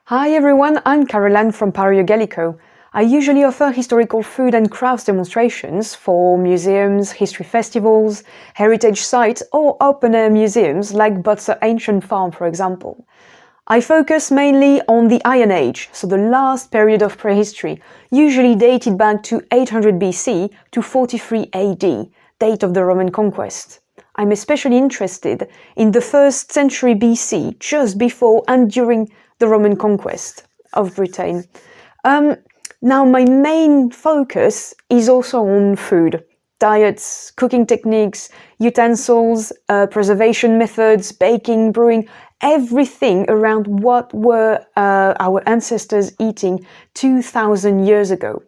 Hi everyone, I'm Caroline from Pario Gallico. I usually offer historical food and crafts demonstrations for museums, history festivals, heritage sites or open-air museums like Butser Ancient Farm, for example. I focus mainly on the Iron Age, so the last period of prehistory, usually dated back to 800 BC to 43 AD, date of the Roman conquest. I'm especially interested in the 1st century BC, just before and during the Roman conquest of Britain. Now my main focus is also on food, diets, cooking techniques, utensils, preservation methods, baking, brewing, everything around what were our ancestors eating 2,000 years ago.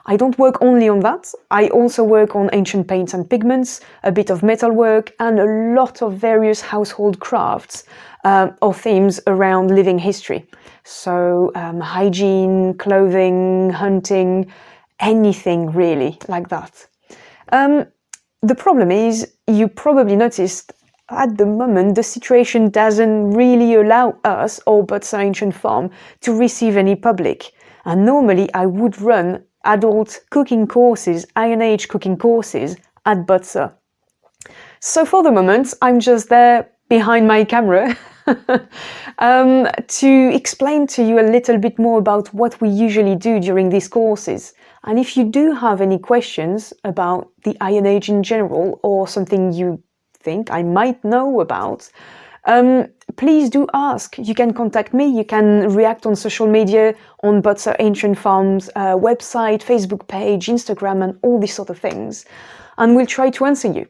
I don't work only on that, I also work on ancient paints and pigments, a bit of metalwork and a lot of various household crafts or themes around living history. So hygiene, clothing, hunting, anything really like that. The problem is, you probably noticed at the moment the situation doesn't really allow us or Butser Ancient Farm to receive any public. And normally I would run adult cooking courses, Iron Age cooking courses at Butser. So for the moment, I'm just there behind my camera to explain to you a little bit more about what we usually do during these courses. And if you do have any questions about the Iron Age in general or something you think I might know about, please do ask. You can contact me, you can react on social media, on Butser Ancient Farm's website, Facebook page, Instagram and all these sort of things, and we'll try to answer you.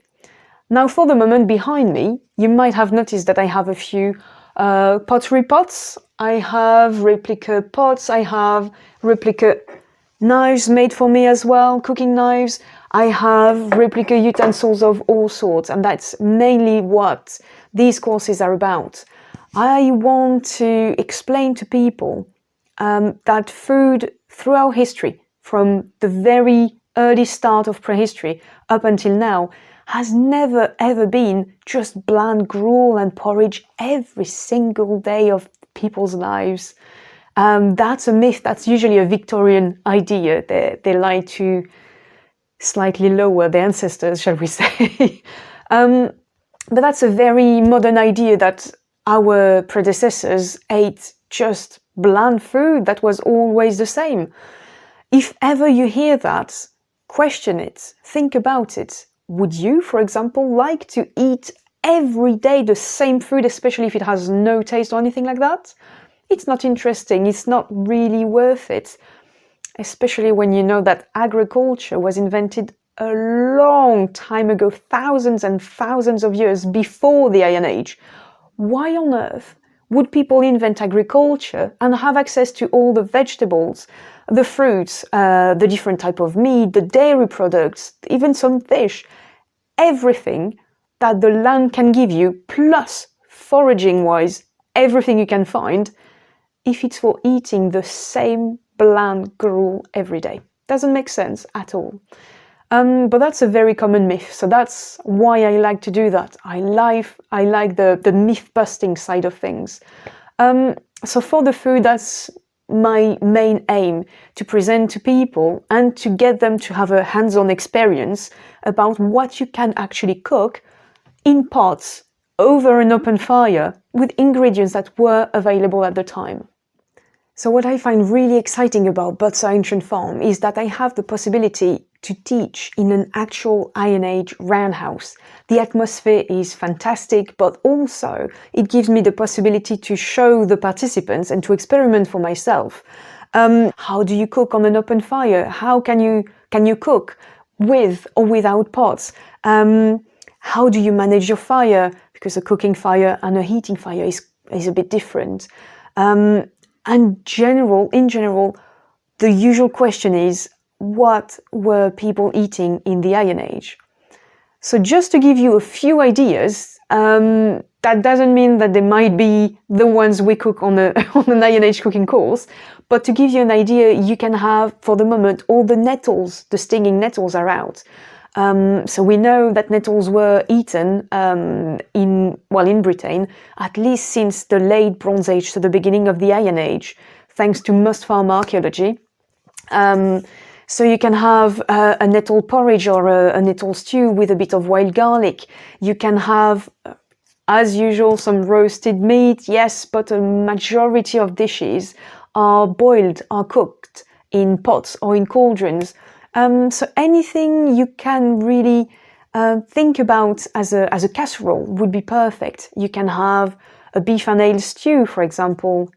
Now for the moment behind me, you might have noticed that I have a few pottery pots, I have replica pots, I have replica knives made for me as well, cooking knives, I have replica utensils of all sorts, and that's mainly what these courses are about. I want to explain to people that food throughout history, from the very early start of prehistory up until now, has never ever been just bland gruel and porridge every single day of people's lives. That's a myth, that's usually a Victorian idea. They like to slightly lower the ancestors, shall we say. But that's a very modern idea that our predecessors ate just bland food that was always the same. If ever you hear that, question it, think about it. Would you, for example, like to eat every day the same food, especially if it has no taste or anything like that? It's not interesting, it's not really worth it. Especially when you know that agriculture was invented a long time ago, thousands and thousands of years before the Iron Age. Why on earth would people invent agriculture and have access to all the vegetables, the fruits, the different type of meat, the dairy products, even some fish, everything that the land can give you, plus foraging-wise, everything you can find, if it's for eating the same bland gruel every day? Doesn't make sense at all. But that's a very common myth, so that's why I like to do that. I like the myth-busting side of things. So for the food, that's my main aim, to present to people and to get them to have a hands-on experience about what you can actually cook in pots, over an open fire, with ingredients that were available at the time. So what I find really exciting about Butser Ancient Farm is that I have the possibility to teach in an actual Iron Age roundhouse. The atmosphere is fantastic, but also it gives me the possibility to show the participants and to experiment for myself. How do you cook on an open fire? How can you cook with or without pots? How do you manage your fire? Because a cooking fire and a heating fire is a bit different. And in general, the usual question is, what were people eating in the Iron Age? So just to give you a few ideas, that doesn't mean that they might be the ones we cook on an Iron Age cooking course, but to give you an idea, you can have, for the moment, all the nettles, the stinging nettles are out. So we know that nettles were eaten in Britain, at least since the late Bronze Age, so the beginning of the Iron Age, thanks to must farm archaeology. So you can have a nettle porridge or a nettle stew with a bit of wild garlic. You can have, as usual, some roasted meat, yes, but a majority of dishes are boiled, are cooked in pots or in cauldrons. So anything you can really think about as a casserole would be perfect. You can have a beef and ale stew, for example,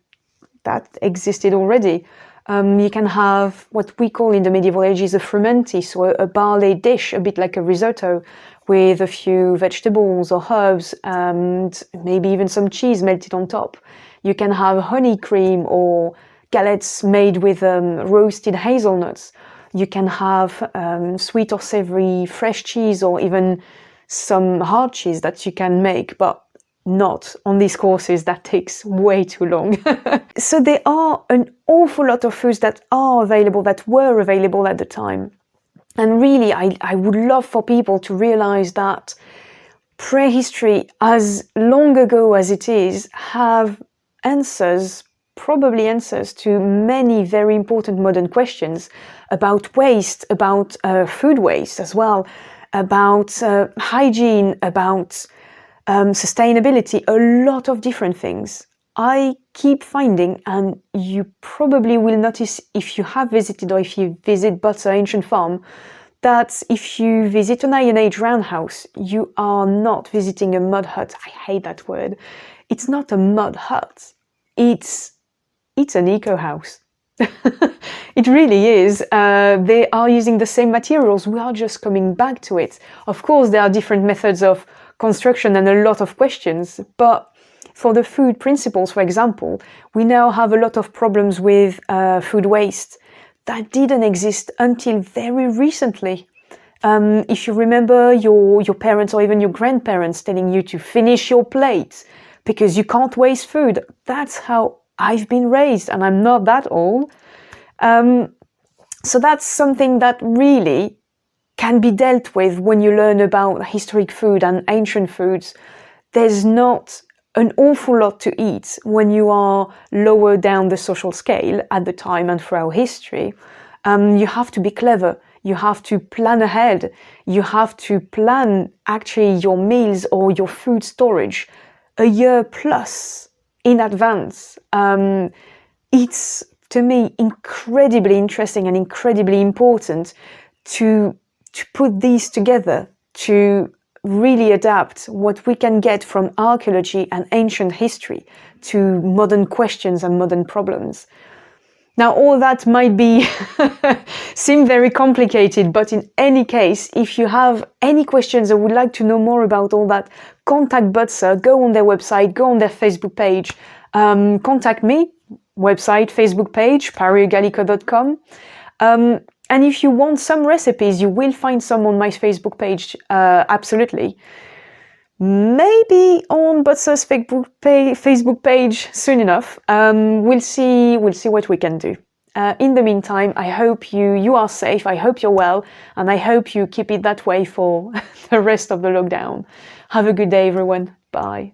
that existed already. You can have what we call in the medieval ages a frumenty, so a barley dish, a bit like a risotto, with a few vegetables or herbs and maybe even some cheese melted on top. You can have honey cream or galettes made with roasted hazelnuts. You can have sweet or savory fresh cheese or even some hard cheese that you can make, but not on these courses. That takes way too long. So there are an awful lot of foods that are available, that were available at the time. And really, I would love for people to realize that prehistory, as long ago as it is, have answers, probably answers to many very important modern questions about waste, about food waste as well, about hygiene, about sustainability, a lot of different things. I keep finding, and you probably will notice if you have visited or if you visit Butser Ancient Farm, that if you visit an Iron Age roundhouse, you are not visiting a mud hut. I hate that word. It's not a mud hut. It's an eco house. It really is. They are using the same materials. We are just coming back to it. Of course, there are different methods of construction and a lot of questions, but for the food principles, for example, we now have a lot of problems with food waste that didn't exist until very recently. If you remember your parents or even your grandparents telling you to finish your plate because you can't waste food, that's how I've been raised, and I'm not that old. So that's something that really can be dealt with when you learn about historic food and ancient foods. There's not an awful lot to eat when you are lower down the social scale at the time and throughout history. You have to be clever. You have to plan ahead. You have to plan actually your meals or your food storage a year plus in advance. It's, to me, incredibly interesting and incredibly important to put these together, to really adapt what we can get from archaeology and ancient history to modern questions and modern problems. Now, all that might seem very complicated, but in any case, if you have any questions or would like to know more about all that, contact Butser, go on their website, go on their Facebook page, contact me, website, Facebook page, pariogallico.com. And if you want some recipes, you will find some on my Facebook page, absolutely. Maybe on Butser's Facebook page soon enough. We'll see what we can do. In the meantime, I hope you are safe, I hope you're well, and I hope you keep it that way for the rest of the lockdown. Have a good day, everyone. Bye.